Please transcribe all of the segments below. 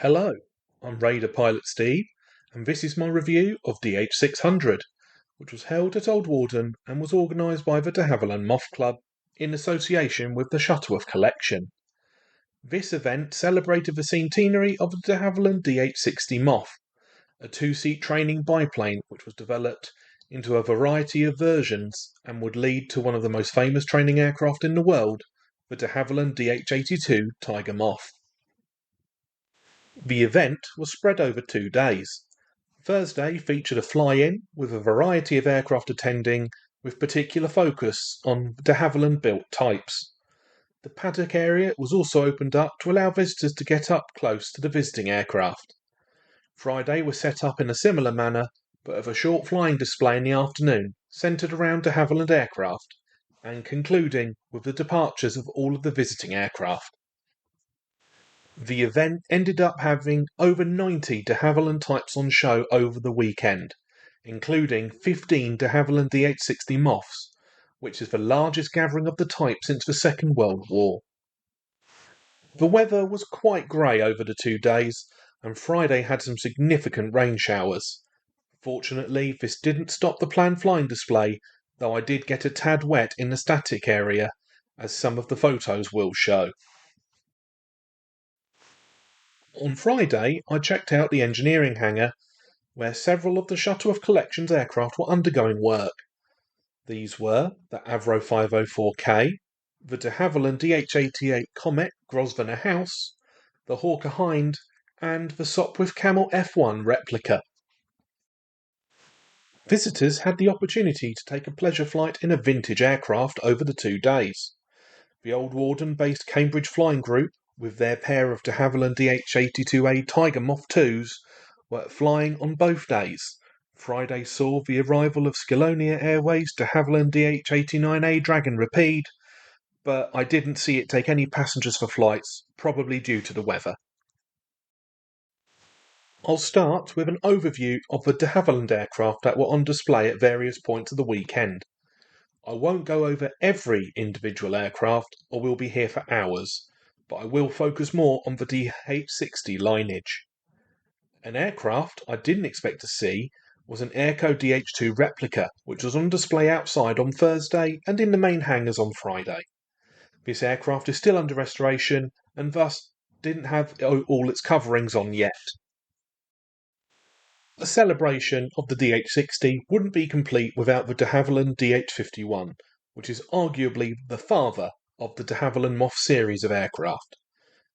Hello, I'm Raider Pilot Steve, and this is my review of DH.600, which was held at Old Warden and was organised by the de Havilland Moth Club in association with the Shuttleworth Collection. This event celebrated the centenary of the de Havilland DH.60 Moth, a two-seat training biplane which was developed into a variety of versions and would lead to one of the most famous training aircraft in the world, the de Havilland DH.82 Tiger Moth. The event was spread over 2 days. Thursday featured a fly-in with a variety of aircraft attending, with particular focus on de Havilland built types. The paddock area was also opened up to allow visitors to get up close to the visiting aircraft. Friday was set up in a similar manner, but with a short flying display in the afternoon centred around de Havilland aircraft, and concluding with the departures of all of the visiting aircraft. The event ended up having over 90 de Havilland types on show over the weekend, including 15 de Havilland DH.60 Moths, which is the largest gathering of the type since the Second World War. The weather was quite grey over the 2 days, and Friday had some significant rain showers. Fortunately, this didn't stop the planned flying display, though I did get a tad wet in the static area, as some of the photos will show. On Friday, I checked out the engineering hangar, where several of the Shuttleworth Collection's aircraft were undergoing work. These were the Avro 504K, the de Havilland DH-88 Comet Grosvenor House, the Hawker Hind, and the Sopwith Camel F1 replica. Visitors had the opportunity to take a pleasure flight in a vintage aircraft over the 2 days. The Old Warden-based Cambridge Flying Group, with their pair of de Havilland DH-82A Tiger Moth 2s, were flying on both days. Friday saw the arrival of Scalonia Airways de Havilland DH-89A Dragon Rapide, but I didn't see it take any passengers for flights, probably due to the weather. I'll start with an overview of the de Havilland aircraft that were on display at various points of the weekend. I won't go over every individual aircraft, or we'll be here for hours, but I will focus more on the DH-60 lineage. An aircraft I didn't expect to see was an Airco DH2 replica, which was on display outside on Thursday and in the main hangars on Friday. This aircraft is still under restoration and thus didn't have all its coverings on yet. A celebration of the DH-60 wouldn't be complete without the de Havilland DH-51, which is arguably the father of the de Havilland Moth series of aircraft.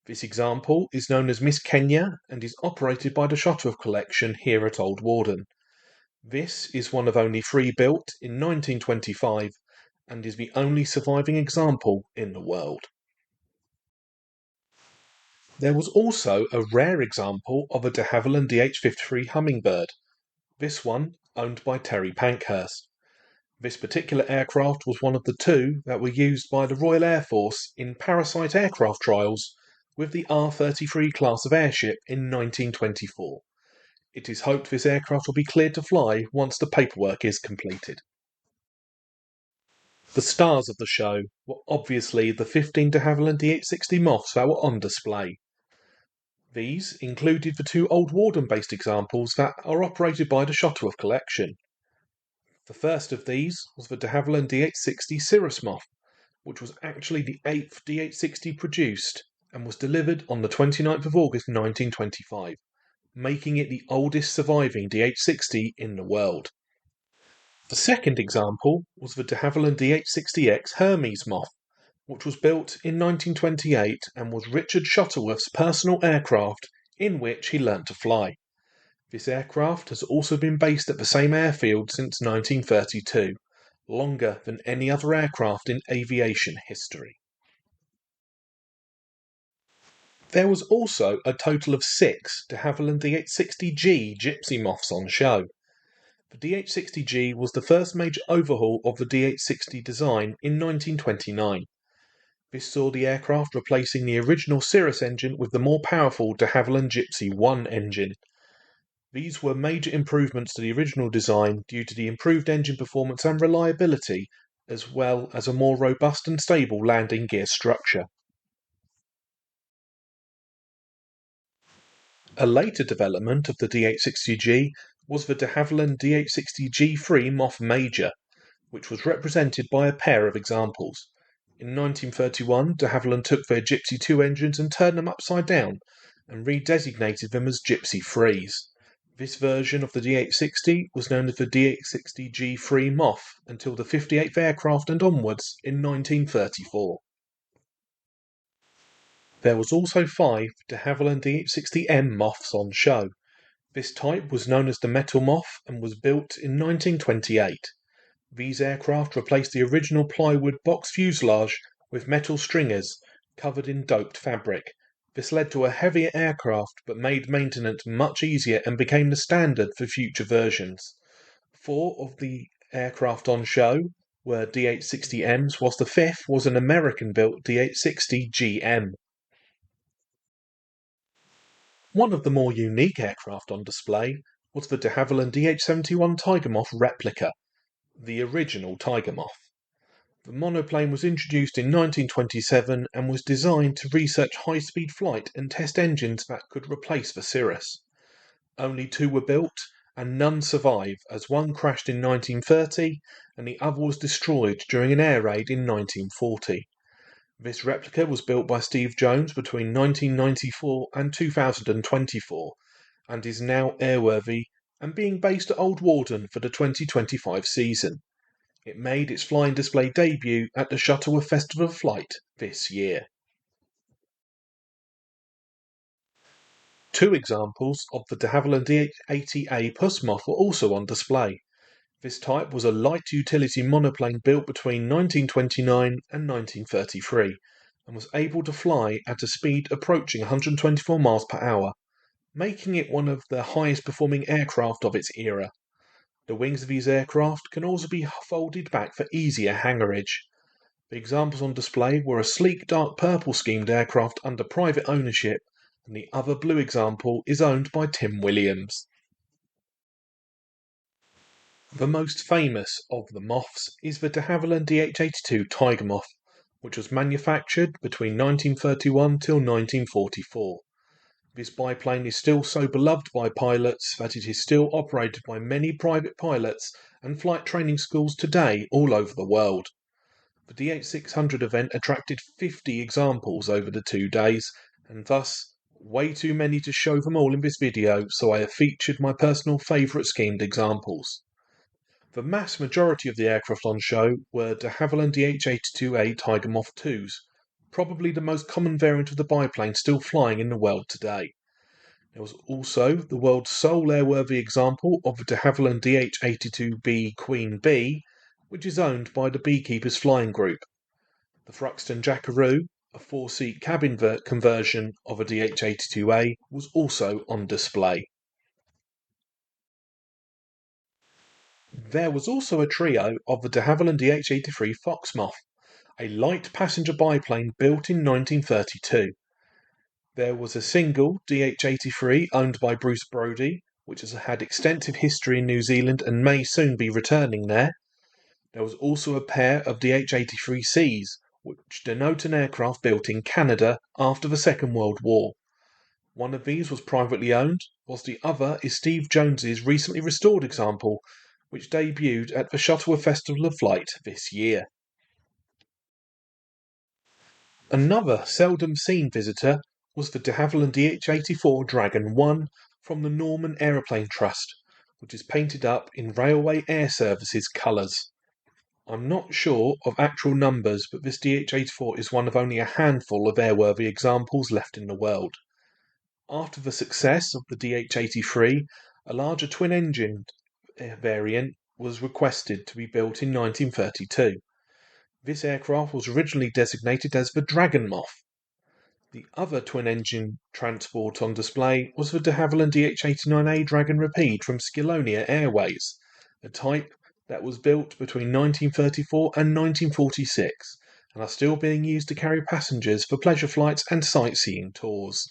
This example is known as Miss Kenya and is operated by the Shuttleworth Collection here at Old Warden. This is one of only 3 built in 1925 and is the only surviving example in the world. There was also a rare example of a de Havilland DH-53 Hummingbird, this one owned by Terry Pankhurst. This particular aircraft was one of the 2 that were used by the Royal Air Force in parasite aircraft trials with the R-33 class of airship in 1924. It is hoped this aircraft will be cleared to fly once the paperwork is completed. The stars of the show were obviously the 15 de Havilland DH-60 Moths that were on display. These included the 2 Old Warden-based examples that are operated by the Shuttleworth Collection. The first of these was the de Havilland DH-60 Moth, which was actually the 8th DH-60 produced and was delivered on the 29th of August 1925, making it the oldest surviving DH-60 in the world. The second example was the de Havilland DH-60X Hermes Moth, which was built in 1928 and was Richard Shuttleworth's personal aircraft in which he learnt to fly. This aircraft has also been based at the same airfield since 1932, longer than any other aircraft in aviation history. There was also a total of 6 de Havilland DH-60G Gypsy Moths on show. The DH-60G was the first major overhaul of the DH-60 design in 1929. This saw the aircraft replacing the original Cirrus engine with the more powerful de Havilland Gypsy 1 engine. These were major improvements to the original design due to the improved engine performance and reliability, as well as a more robust and stable landing gear structure. A later development of the DH.60G was the de Havilland DH.60 Moth Major, which was represented by a pair of examples. In 1931, de Havilland took their Gypsy 2 engines and turned them upside down, and redesignated them as Gypsy 3s. This version of the DH.60 was known as the DH.60G Moth until the 58th aircraft and onwards in 1934. There was also 5 de Havilland DH.60M Moths on show. This type was known as the Metal Moth and was built in 1928. These aircraft replaced the original plywood box fuselage with metal stringers covered in doped fabric. This led to a heavier aircraft but made maintenance much easier and became the standard for future versions. 4 of the aircraft on show were DH-60Ms, whilst the 5th was an American-built DH-60GM. One of the more unique aircraft on display was the de Havilland DH-71 Tiger Moth replica, the original Tiger Moth. The monoplane was introduced in 1927 and was designed to research high-speed flight and test engines that could replace the Cirrus. Only 2 were built and none survive, as one crashed in 1930 and the other was destroyed during an air raid in 1940. This replica was built by Steve Jones between 1994 and 2024 and is now airworthy and being based at Old Warden for the 2025 season. It made its flying display debut at the Shuttleworth Festival of Flight this year. 2 examples of the de Havilland DH-80A Puss Moth were also on display. This type was a light utility monoplane built between 1929 and 1933 and was able to fly at a speed approaching 124 miles per hour, making it one of the highest performing aircraft of its era. The wings of these aircraft can also be folded back for easier hangarage. The examples on display were a sleek dark purple schemed aircraft under private ownership, and the other blue example is owned by Tim Williams. The most famous of the moths is the de Havilland DH-82 Tiger Moth, which was manufactured between 1931 till 1944. This biplane is still so beloved by pilots that it is still operated by many private pilots and flight training schools today all over the world. The DH.600 event attracted 50 examples over the 2 days, and thus way too many to show them all in this video, so I have featured my personal favourite schemed examples. The mass majority of the aircraft on show were de Havilland DH-82A Tiger Moth 2s, probably the most common variant of the biplane still flying in the world today. There was also the world's sole airworthy example of the de Havilland DH-82B Queen Bee, which is owned by the Beekeepers Flying Group. The Thruxton Jackaroo, a 4-seat cabin conversion of a DH-82A, was also on display. There was also a trio of the de Havilland DH-83 Fox Moth, a light passenger biplane built in 1932. There was a single DH-83 owned by Bruce Brodie, which has had extensive history in New Zealand and may soon be returning there. There was also a pair of DH-83Cs, which denote an aircraft built in Canada after the Second World War. One of these was privately owned, whilst the other is Steve Jones's recently restored example, which debuted at the Shuttleworth Festival of Flight this year. Another seldom seen visitor was the de Havilland DH-84 Dragon 1 from the Norman Aeroplane Trust, which is painted up in Railway Air Services colours. I'm not sure of actual numbers, but this DH-84 is one of only a handful of airworthy examples left in the world. After the success of the DH-83, a larger twin-engined variant was requested to be built in 1932. This aircraft was originally designated as the Dragon Moth. The other twin-engine transport on display was the de Havilland DH-89A Dragon Rapide from Skilonia Airways, a type that was built between 1934 and 1946 and are still being used to carry passengers for pleasure flights and sightseeing tours.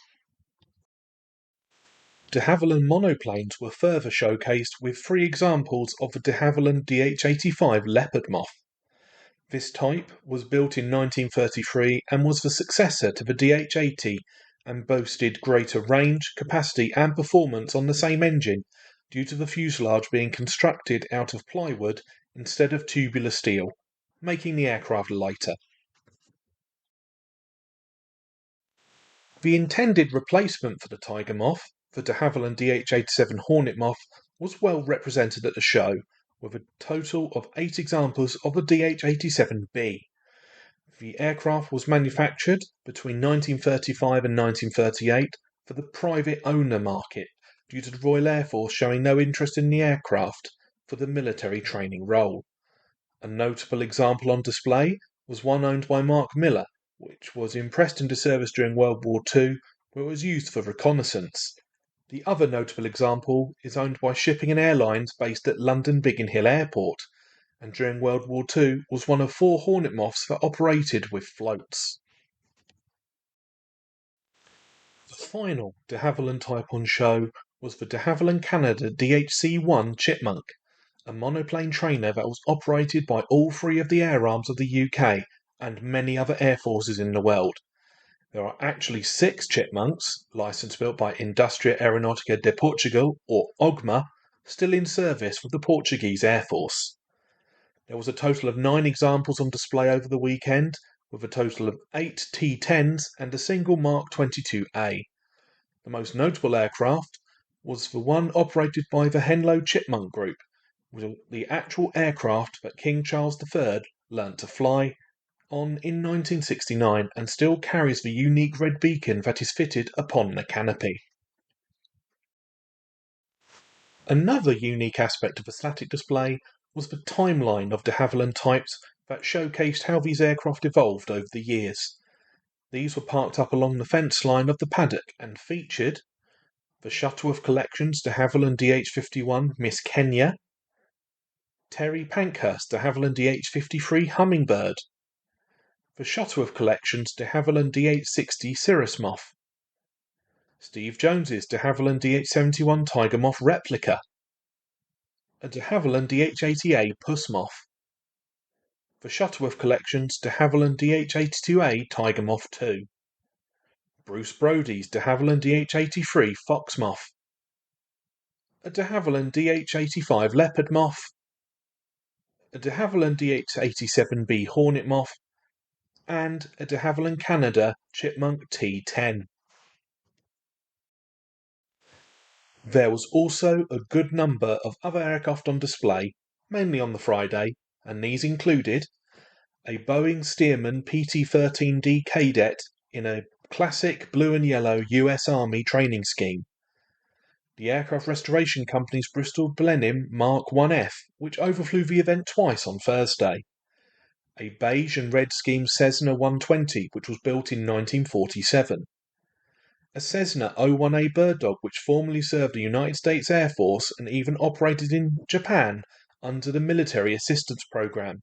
De Havilland monoplanes were further showcased with 3 examples of the de Havilland DH-85 Leopard Moth. This type was built in 1933 and was the successor to the DH-80 and boasted greater range, capacity and performance on the same engine due to the fuselage being constructed out of plywood instead of tubular steel, making the aircraft lighter. The intended replacement for the Tiger Moth, the de Havilland DH.87 Hornet Moth, was well represented at the show, with a total of 8 examples of the DH-87B. The aircraft was manufactured between 1935 and 1938 for the private owner market, due to the Royal Air Force showing no interest in the aircraft for the military training role. A notable example on display was one owned by Mark Miller, which was impressed into service during World War II, where it was used for reconnaissance. The other notable example is owned by Shipping and Airlines based at London Biggin Hill Airport, and during World War II was one of 4 Hornet Moths that operated with floats. The final de Havilland type on show was the de Havilland Canada DH.600 Chipmunk, a monoplane trainer that was operated by all 3 of the air arms of the UK and many other air forces in the world. There are actually 6 Chipmunks, licence built by Indústria Aeronáutica de Portugal, or OGMA, still in service with the Portuguese Air Force. There was a total of 9 examples on display over the weekend, with a total of 8 T-10s and a single Mark 22A. The most notable aircraft was the one operated by the Henlow Chipmunk Group, with the actual aircraft that King Charles III learnt to fly on in 1969 and still carries the unique red beacon that is fitted upon the canopy. Another unique aspect of the static display was the timeline of de Havilland types that showcased how these aircraft evolved over the years. These were parked up along the fence line of the paddock and featured the Shuttleworth Collections de Havilland DH.51 Miss Kenya, Terry Pankhurst de Havilland DH.53 Hummingbird, the Shuttleworth Collections de Havilland DH.60 Cirrus Moth, Steve Jones's de Havilland DH.71 Tiger Moth Replica, a de Havilland DH.80A Puss Moth, the Shuttleworth Collections de Havilland DH.82A Tiger Moth 2, Bruce Brody's de Havilland DH.83 Fox Moth, a de Havilland DH.85 Leopard Moth, a de Havilland DH.87B Hornet Moth, and a de Havilland Canada Chipmunk T10. There was also a good number of other aircraft on display, mainly on the Friday, and these included a Boeing Stearman PT-13D Cadet in a classic blue and yellow US Army training scheme, the Aircraft Restoration Company's Bristol Blenheim Mark 1F, which overflew the event twice on Thursday, a beige and red scheme Cessna 120, which was built in 1947, a Cessna 01A Bird Dog, which formerly served the United States Air Force and even operated in Japan under the Military Assistance Program,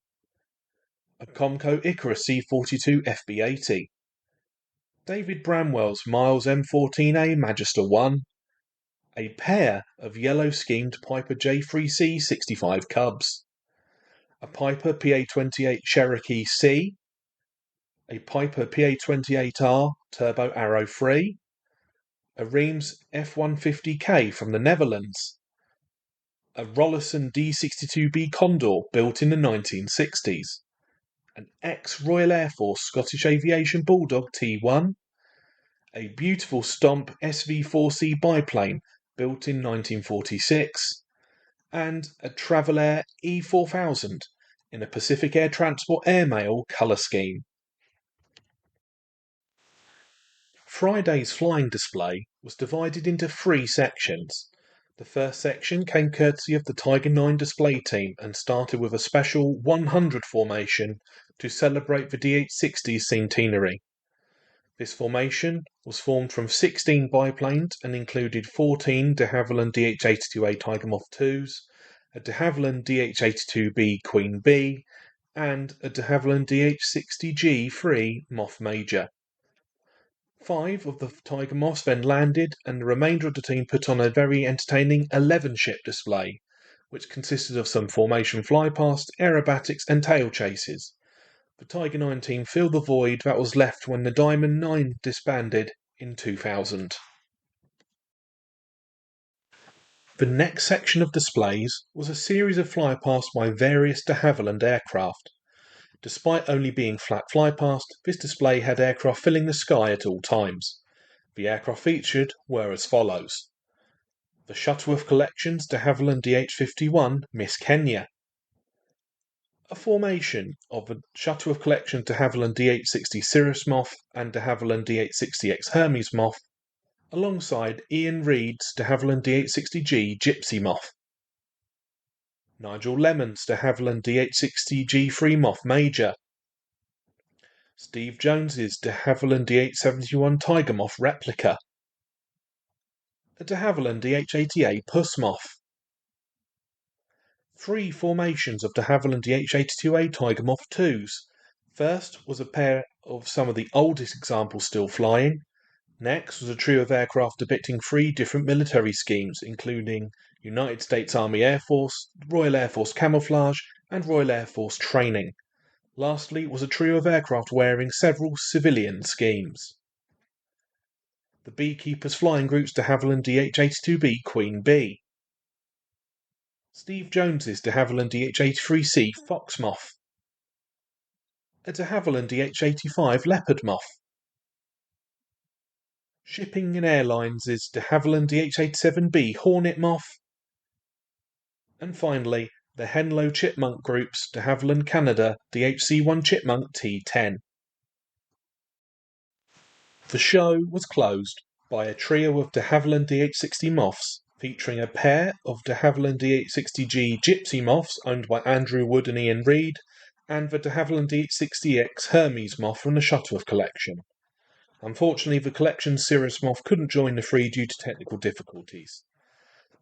a Comco Icarus C-42 FB-80, David Bramwell's Miles M14A Magister 1, a pair of yellow-schemed Piper J3C 65 Cubs, a Piper PA-28 Cherokee C, a Piper PA-28R Turbo Arrow 3, a Reims F-150K from the Netherlands, a Rollison D-62B Condor built in the 1960s, an ex-Royal Air Force Scottish Aviation Bulldog T1, a beautiful Stomp SV-4C biplane built in 1946, and a Travelair E4000 in a Pacific Air Transport Airmail colour scheme. Friday's flying display was divided into 3 sections. The first section came courtesy of the Tiger 9 display team and started with a special 100 formation to celebrate the DH.60's centenary. This formation was formed from 16 biplanes and included 14 de Havilland DH-82A Tiger Moth 2s, a de Havilland DH-82B Queen Bee, and a de Havilland DH-60G3 Moth Major. 5 of the Tiger Moths then landed, and the remainder of the team put on a very entertaining 11-ship display, which consisted of some formation flypast, aerobatics and tail chases. The Tiger 9 team filled the void that was left when the Diamond 9 disbanded in 2000. The next section of displays was a series of flypasts by various de Havilland aircraft. Despite only being flat flypast, this display had aircraft filling the sky at all times. The aircraft featured were as follows: the Shuttleworth Collection's de Havilland DH.51 Miss Kenya, a formation of the Shuttleworth Collection de Havilland DH.60 Moth and de Havilland DH.60 Hermes Moth, alongside Ian Reid's de Havilland DH.60 Gypsy Moth, Nigel Lemon's de Havilland DH.60 Moth Major, Steve Jones's de Havilland DH.71 Tiger Moth Replica, a de Havilland DH.80A Puss Moth, 3 formations of de Havilland DH.82A Tiger Moth 2s. First was a pair of some of the oldest examples still flying. Next was a trio of aircraft depicting 3 different military schemes, including United States Army Air Force, Royal Air Force Camouflage, and Royal Air Force Training. Lastly was a trio of aircraft wearing several civilian schemes. The Beekeepers Flying Group's de Havilland DH.82B Queen Bee, Steve Jones's de Havilland DH.83C Fox Moth, a de Havilland DH.85 Leopard Moth, Shipping and Airlines' de Havilland DH.87B Hornet Moth, and finally the Henlow Chipmunk Group's de Havilland Canada DHC-1 Chipmunk T10. The show was closed by a trio of de Havilland DH.60 Moths, featuring a pair of de Havilland DH.60G Gypsy Moths owned by Andrew Wood and Ian Reid, and the de Havilland DH.60X Hermes Moth from the Shuttleworth collection. Unfortunately, the collection's Cirrus Moth couldn't join the 3 due to technical difficulties.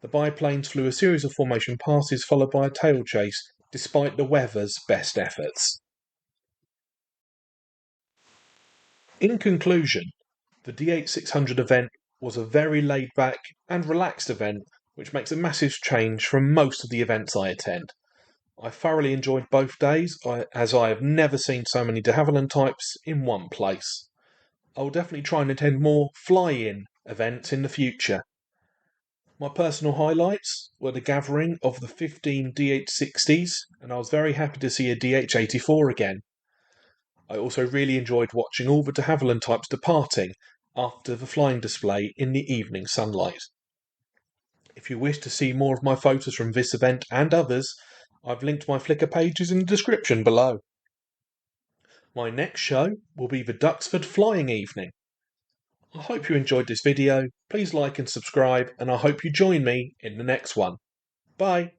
The biplanes flew a series of formation passes followed by a tail chase, despite the weather's best efforts. In conclusion, the DH.600 event was a very laid-back and relaxed event, which makes a massive change from most of the events I attend. I thoroughly enjoyed both days, as I have never seen so many de Havilland types in one place. I will definitely try and attend more fly-in events in the future. My personal highlights were the gathering of the 15 DH.60s, and I was very happy to see a DH.84 again. I also really enjoyed watching all the de Havilland types departing after the flying display in the evening sunlight. If you wish to see more of my photos from this event and others, I've linked my Flickr pages in the description below. My next show will be the Duxford Flying Evening. I hope you enjoyed this video, please like and subscribe, and I hope you join me in the next one. Bye!